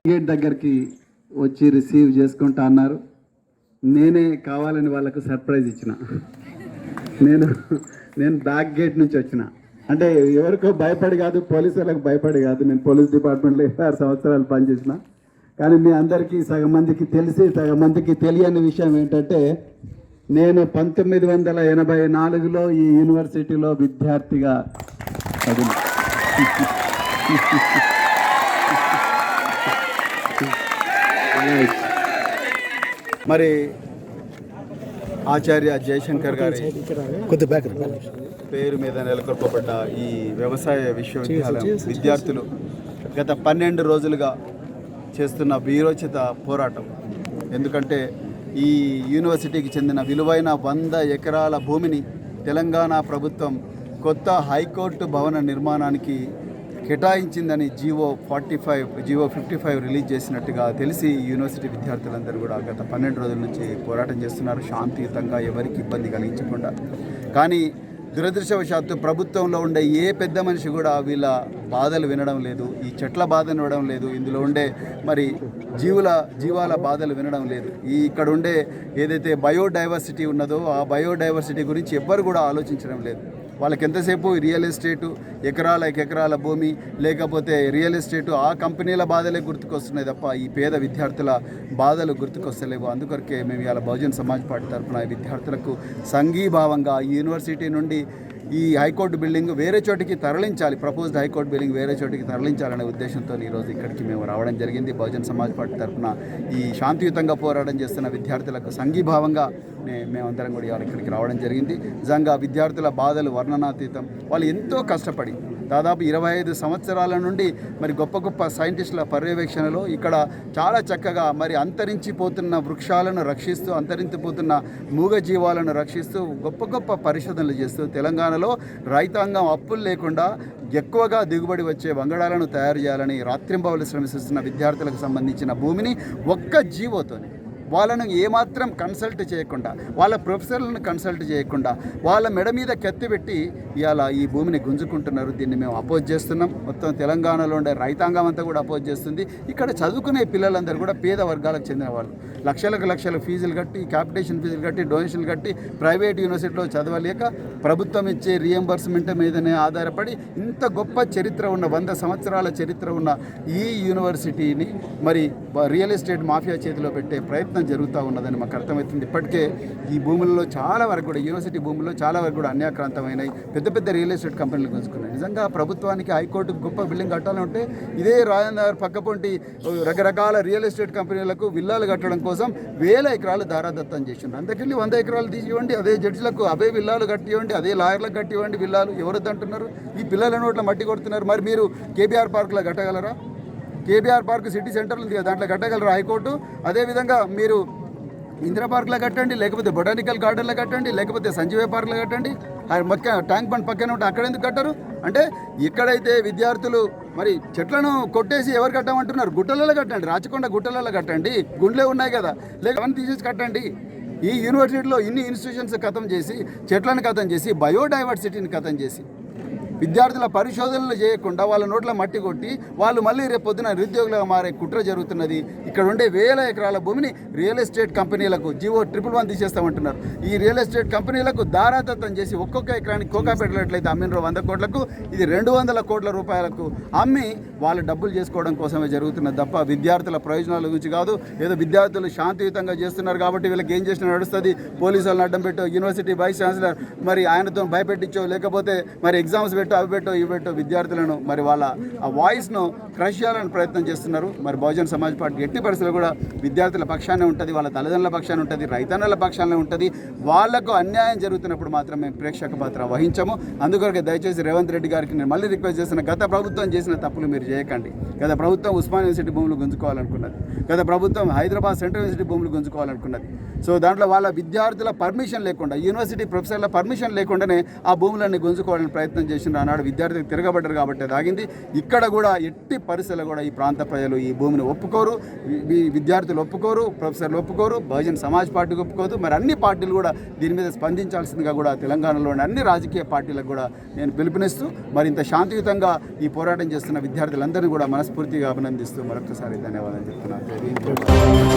Gate దగ్గరికి వచ్చి receive చేసుకుంటా అన్నారు. నేనే కావాలని వాళ్ళకు సర్ప్రైజ్ ఇచ్చిన. నేను బ్యాక్ గేట్ నుంచి వచ్చిన. అంటే ఎవరికో భయపడి కాదు, పోలీసు వాళ్ళకి భయపడి కాదు. నేను పోలీస్ డిపార్ట్మెంట్లో 6 సంవత్సరాలు పనిచేసిన. కానీ మీ అందరికీ సగం మందికి తెలిసి సగం మందికి తెలియని విషయం ఏంటంటే, నేను 1984లో ఈ యూనివర్సిటీలో విద్యార్థిగా చదివిన. మరి ఆచార్య జయశంకర్ గారి పేరు మీద నెలకొల్పబడ్డ ఈ వ్యవసాయ విశ్వవిద్యాలయం విద్యార్థులు గత 12 రోజులుగా చేస్తున్న వీరోచిత పోరాటం. ఎందుకంటే ఈ యూనివర్సిటీకి చెందిన విలువైన 100 ఎకరాల భూమిని తెలంగాణ ప్రభుత్వం కొత్త హైకోర్టు భవన నిర్మాణానికి కేటాయించిందని జీవో 55 రిలీజ్ చేసినట్టుగా తెలిసి యూనివర్సిటీ విద్యార్థులందరూ కూడా గత 12 రోజుల నుంచి పోరాటం చేస్తున్నారు, శాంతియుతంగా, ఎవరికి ఇబ్బంది కలిగించకుండా. కానీ దురదృష్టవశాత్తు ప్రభుత్వంలో ఉండే ఏ పెద్ద మనిషి కూడా వీళ్ళ బాధలు వినడం లేదు, ఈ చెట్ల బాధను వినడం లేదు, ఇందులో ఉండే మరి జీవాల బాధలు వినడం లేదు. ఇక్కడ ఉండే ఏదైతే బయోడైవర్సిటీ ఉన్నదో ఆ బయోడైవర్సిటీ గురించి ఎవ్వరు కూడా ఆలోచించడం లేదు. వాళ్ళకి ఎంతసేపు రియల్ ఎస్టేటు, ఎకరాల భూమి, లేకపోతే రియల్ ఎస్టేటు, ఆ కంపెనీల బాధలే గుర్తుకొస్తున్నాయి తప్ప ఈ పేద విద్యార్థుల బాధలు గుర్తుకొస్తలేవు. అందుకొరకే మేము ఇవాళ బహుజన్ సమాజ్ పార్టీ తరఫున విద్యార్థులకు సంఘీభావంగా ఈ యూనివర్సిటీ నుండి ఈ హైకోర్టు బిల్డింగ్ వేరే చోటికి తరలించాలి, ప్రపోజ్డ్ హైకోర్టు బిల్డింగ్ వేరే చోటికి తరలించాలనే ఉద్దేశంతో ఈరోజు ఇక్కడికి మేము రావడం జరిగింది. బహుజన్ సమాజ్ పార్టీ తరఫున ఈ శాంతియుతంగా పోరాటం చేస్తున్న విద్యార్థులకు సంఘీభావంగా మేమందరం కూడా ఇవాళ ఇక్కడికి రావడం జరిగింది. నిజంగా విద్యార్థుల బాధలు వర్ణనాతీతం. వాళ్ళు ఎంతో కష్టపడి దాదాపు 25 సంవత్సరాల నుండి మరి గొప్ప సైంటిస్టుల పర్యవేక్షణలో ఇక్కడ చాలా చక్కగా మరి అంతరించిపోతున్న వృక్షాలను రక్షిస్తూ, అంతరించిపోతున్న మూగజీవాలను రక్షిస్తూ గొప్ప పరిశోధనలు చేస్తూ తెలంగాణలో రైతాంగం అప్పులు లేకుండా ఎక్కువగా దిగుబడి వచ్చే వంగడాలను తయారు చేయాలని రాత్రింబవలు శ్రమిస్తున్న విద్యార్థులకు సంబంధించిన భూమిని ఒక్క జీవోతోనే, వాళ్ళను ఏమాత్రం కన్సల్ట్ చేయకుండా, వాళ్ళ ప్రొఫెసర్లను కన్సల్ట్ చేయకుండా వాళ్ళ మెడ మీద కత్తి పెట్టి ఇవాళ ఈ భూమిని గుంజుకుంటున్నారు. దీన్ని మేము అపోజ్ చేస్తున్నాం. మొత్తం తెలంగాణలో ఉండే రైతాంగం అంతా కూడా అపోజ్ చేస్తుంది. ఇక్కడ చదువుకునే పిల్లలందరూ కూడా పేద వర్గాలకు చెందిన వాళ్ళు. లక్షల ఫీజులు కట్టి, క్యాపిటేషన్ ఫీజులు కట్టి, డొనేషన్లు కట్టి ప్రైవేట్ యూనివర్సిటీలో చదవలేక ప్రభుత్వం ఇచ్చే రియంబర్స్మెంట్ మీదనే ఆధారపడి ఇంత గొప్ప చరిత్ర ఉన్న 100 సంవత్సరాల చరిత్ర ఉన్న ఈ యూనివర్సిటీని మరి రియల్ ఎస్టేట్ మాఫియా చేతిలో పెట్టే ప్రయత్నం జరుగుతూ ఉన్నదని మాకు అర్థమవుతుంది. ఇప్పటికే ఈ భూములలో చాలా వరకు కూడా, యూనివర్సిటీ భూముల్లో చాలా వరకు కూడా అన్యాక్రాంతమైనవి, పెద్ద రియల్ ఎస్టేట్ కంపెనీలు గుంజుకున్నాయి. నిజంగా ప్రభుత్వానికి హైకోర్టుకు గొప్ప బిల్డింగ్ కట్టాలంటే ఇదే రాజనగర్ పక్కపొంటి రకరకాల రియల్ ఎస్టేట్ కంపెనీలకు విల్లాలు కట్టడం కోసం 1000 ఎకరాలు దారాదత్తం చేసిండ్రు. అందుకెళ్ళి 100 ఎకరాలు తీసివ్వండి, అదే జడ్జిలకు అవే విల్లాలు కట్టివ్వండి, అదే లాయర్లకు కట్టివ్వండి విల్లాలు. ఎవరొద్దు అంటున్నారు? ఈ పిల్లల నోట్ల మట్టి కొడుతున్నారు. మరి మీరు కేబీఆర్ పార్కులో కట్టగలరా? కేబీఆర్ పార్క్ సిటీ సెంటర్లు ఉంది, దాంట్లో కట్టగలరా హైకోర్టు? అదేవిధంగా మీరు ఇందిరా పార్క్లో కట్టండి, లేకపోతే బొటానికల్ గార్డెన్లో కట్టండి, లేకపోతే సంజీవయ్య పార్క్లో కట్టండి. ట్యాంక్ బండ్ పక్కన ఉంటే అక్కడ ఎందుకు కట్టరు? అంటే ఇక్కడైతే విద్యార్థులు మరి చెట్లను కొట్టేసి ఎవరు కట్టమంటున్నారు? గుట్టలలో కట్టండి, రాచకొండ గుట్టలలో కట్టండి, గుండ్లే ఉన్నాయి కదా, లేక అవన్నీ తీసేసి కట్టండి. ఈ యూనివర్సిటీలో ఇన్ని ఇన్స్టిట్యూషన్స్ ఖతం చేసి, చెట్లను ఖతం చేసి, బయోడైవర్సిటీని ఖతం చేసి, విద్యార్థుల పరిశోధనలు చేయకుండా వాళ్ళ నోట్ల మట్టి కొట్టి వాళ్ళు మళ్ళీ రేపు పొద్దున నిరుద్యోగులుగా మారే కుట్ర జరుగుతున్నది. ఇక్కడ ఉండే 1000 ఎకరాల భూమిని రియల్ ఎస్టేట్ కంపెనీలకు జీవో 111 తీసేస్తామంటున్నారు. ఈ రియల్ ఎస్టేట్ కంపెనీలకు దారాదత్తం చేసి ఒక్కొక్క ఎకరానికి కోకా పెట్టినట్లయితే అమ్మిన 100 కోట్లకు, ఇది 200 కోట్ల రూపాయలకు అమ్మి వాళ్ళు డబ్బులు చేసుకోవడం కోసమే జరుగుతున్నది తప్ప విద్యార్థుల ప్రయోజనాల గురించి కాదు. ఏదో విద్యార్థులు శాంతియుతంగా చేస్తున్నారు కాబట్టి వీళ్ళకి ఏం చేసినా నడుస్తుంది, పోలీసు వాళ్ళని అడ్డం పెట్టో, యూనివర్సిటీ వైస్ ఛాన్సలర్ మరి ఆయనతో భయపెట్టించో, లేకపోతే మరి ఎగ్జామ్స్ పెట్టో, అవి పెట్టో విద్యార్థులను మరి వాళ్ళ ఆ వాయిస్ను క్రష్ చేయాలని ప్రయత్నం చేస్తున్నారు. మరి బహుజన్ సమాజ్ పార్టీ ఎట్టి పరిస్థితుల్లో కూడా విద్యార్థుల పక్షానే ఉంటుంది, వాళ్ళ తల్లిదండ్రుల పక్షానే ఉంటుంది, రైతన్నల పక్షానే ఉంటుంది. వాళ్లకు అన్యాయం జరుగుతున్నప్పుడు మాత్రమే ప్రేక్షక పాత్ర వహించము. అందుకొరకే దయచేసి రేవంత్ రెడ్డి గారికి నేను మళ్ళీ రిక్వెస్ట్ చేస్తున్నా, గత ప్రభుత్వం చేసిన తప్పులు మీరు చేయకండి. గత ప్రభుత్వం ఉస్మానియా యూనివర్సిటీ భూములు గుంజుకోవాలనుకున్నది, గత ప్రభుత్వం హైదరాబాద్ సెంట్రల్ యూనివర్సిటీ భూములు గుంజుకోవాలనుకున్నది. సో దాంట్లో వాళ్ళ విద్యార్థుల పర్మిషన్ లేకుండా, యూనివర్సిటీ ప్రొఫెసర్ల పర్మిషన్ లేకుండానే ఆ భూములన్నీ గుంజుకోవాలని ప్రయత్నం చేసినారు. చేసిండ్రు, ఆనాడు విద్యార్థులు తిరగబడ్డారు కాబట్టి అది ఆగింది. ఇక్కడ కూడా ఎట్టి పరిస్థితుల్లో కూడా ఈ ప్రాంత ప్రజలు ఈ భూమిని ఒప్పుకోరు, విద్యార్థులు ఒప్పుకోరు, ప్రొఫెసర్లు ఒప్పుకోరు, బహుజన్ సమాజ్ పార్టీకి ఒప్పుకోదు. మరి అన్ని పార్టీలు కూడా దీని మీద స్పందించాల్సిందిగా కూడా తెలంగాణలోని అన్ని రాజకీయ పార్టీలకు కూడా నేను పిలుపునిస్తూ మరి ఇంత శాంతియుతంగా ఈ పోరాటం చేస్తున్న విద్యార్థులందరినీ కూడా మనస్ఫూర్తిగా అభినందిస్తూ మరొకసారి ధన్యవాదాలు చెప్తున్నాను.